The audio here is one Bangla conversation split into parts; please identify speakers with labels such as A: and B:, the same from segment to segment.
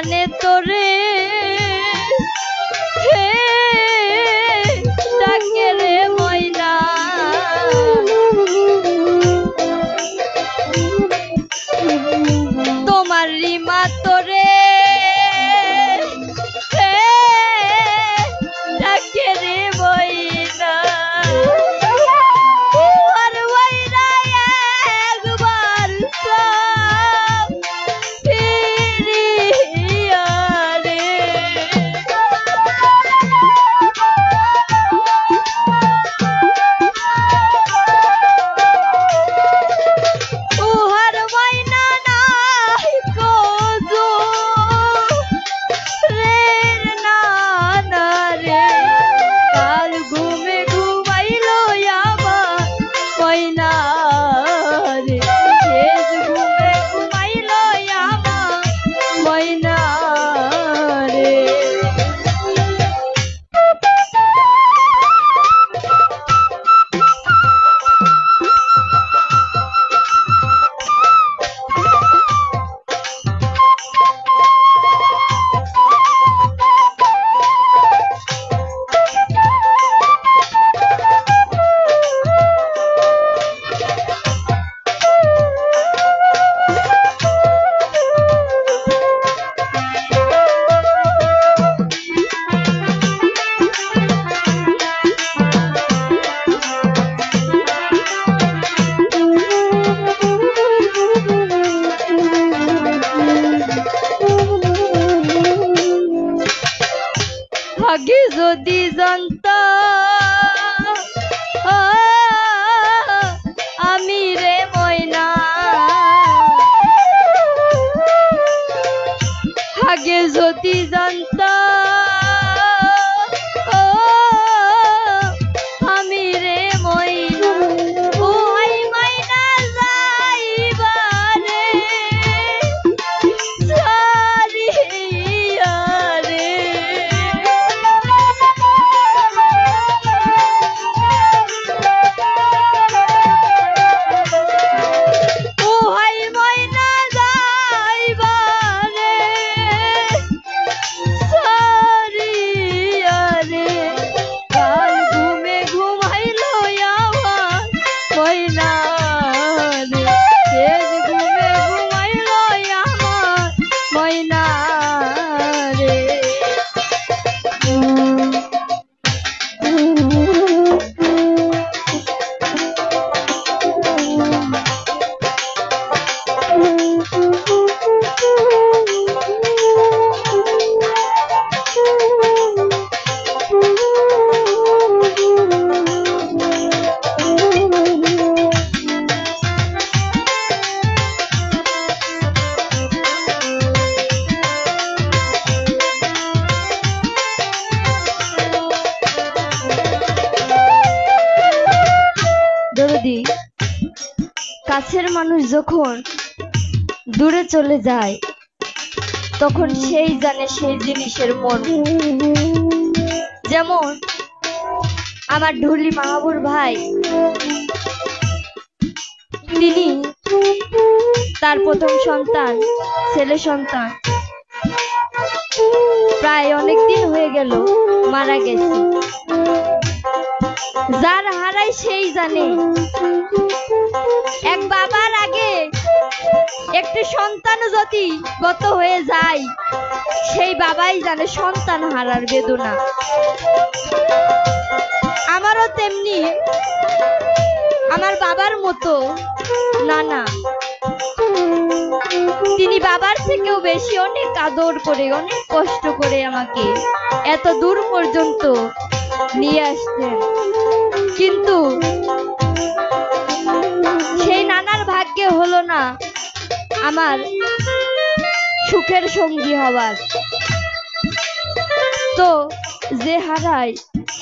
A: জানে তোরে হে ডাকে রে ময়না তোমার রিমা তোরে হে ডাকে রে ময়না আর ময়না একবার ফিরিয়া রে উহার ময়না নাই কোজো রে না না রে কাল ঘুমে ঘুমাইলো আমার ময়না রে শেষ ঘুমে ঘুমাইলো আমার ময়না রে আগে যদি জানতাম আমি রে ময়না আগে যদি জানতাম আমি রে ময়না ওই ময়না যাইবারে সারিয়া রে ওই ময়না যাইবারে সারিয়া রে কাল ঘুমে ঘুমাইলো আমার ময়না রে শেষ ঘুমে ঘুমাইলো আমার ময়না রে দরদি কাছের মানুষ যখন দূরে চলে যায় তখন সেই জানে সেই জিনিসের মন যেমন আমার ঢুলি মাহাবুর ভাই তিনি তার প্রথম সন্তান ছেলে সন্তান প্রায় অনেক দিন হয়ে গেল মারা গেছে যার হারাই সেই জানে এক বাবার আগে একটি সন্তান যদি গত হয়ে যায় সেই বাবাই জানে সন্তান হারার বেদনা আমারও তেমনি আমার বাবার মতো নানা তিনি বাবার থেকেও বেশি অনেক আদর করে অনেক কষ্ট করে আমাকে এত দূর পর্যন্ত নিয়ে আসতেন কিন্তু সেই নানার ভাগ্যে হলো না আমার সুখের সঙ্গী হওয়ার তো যে হারায়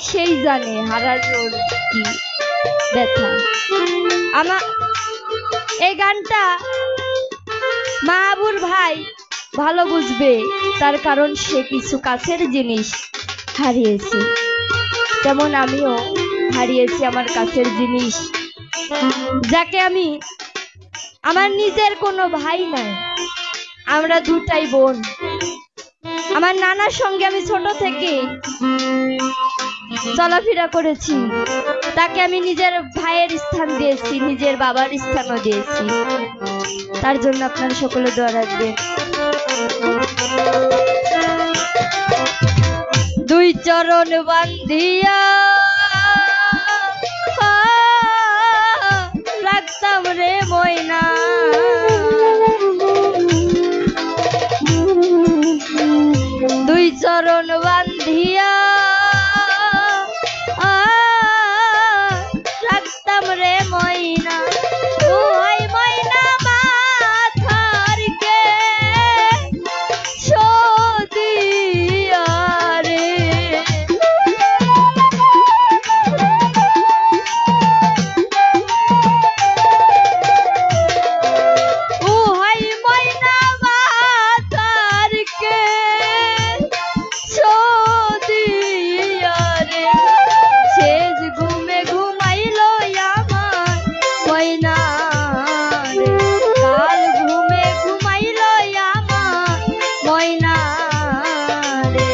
A: সেই জানে হারানোর কি ব্যথা আমার এই গানটা মাহাবুর ভাই ভালো বুঝবে তার কারণ সে কিছু কাছের জিনিস হারিয়েছে তেমন আমিও হারিয়েছি আমার কাছের জিনিস যাকে আমি আমার নিজের কোনো ভাই নাই আমরা দুটাই বোন আমার নানার সঙ্গে আমি ছোট থেকে চলাফেরা করেছি, তাকে আমি নিজের ভাইয়ের স্থান দিয়েছি, নিজের বাবার স্থানও দিয়েছি। তার জন্য আপনারা সকলে দোয়া রাখবেন। দুই চরণ বান্ধিয়া রাখতাম রে ময়না, দুই চরণ বান্ধিয়া রাখতাম রে ময়না। ওই ময়না মাথার কে সদিয়া রে, ওই ময়না মাথার কে সদিয়া রে, শেষ ঘুমে ঘুমাইলো আমার ময়না রে, কাল ঘুমে ঘুমাইলো আমার ময়না রে,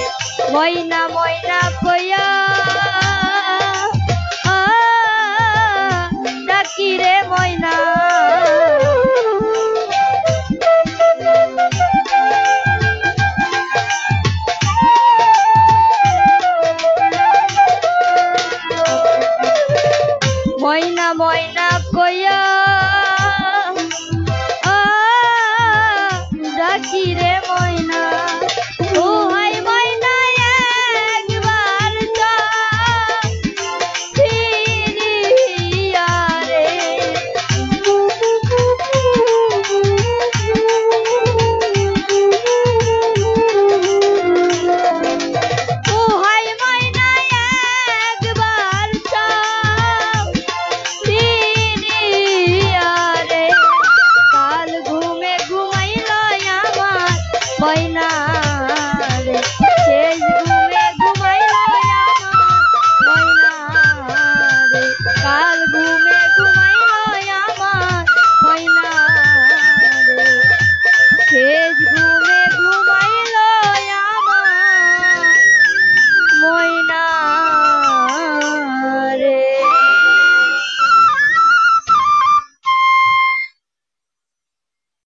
A: ময়না ময়না কইয়া ডাকি রে ময়না।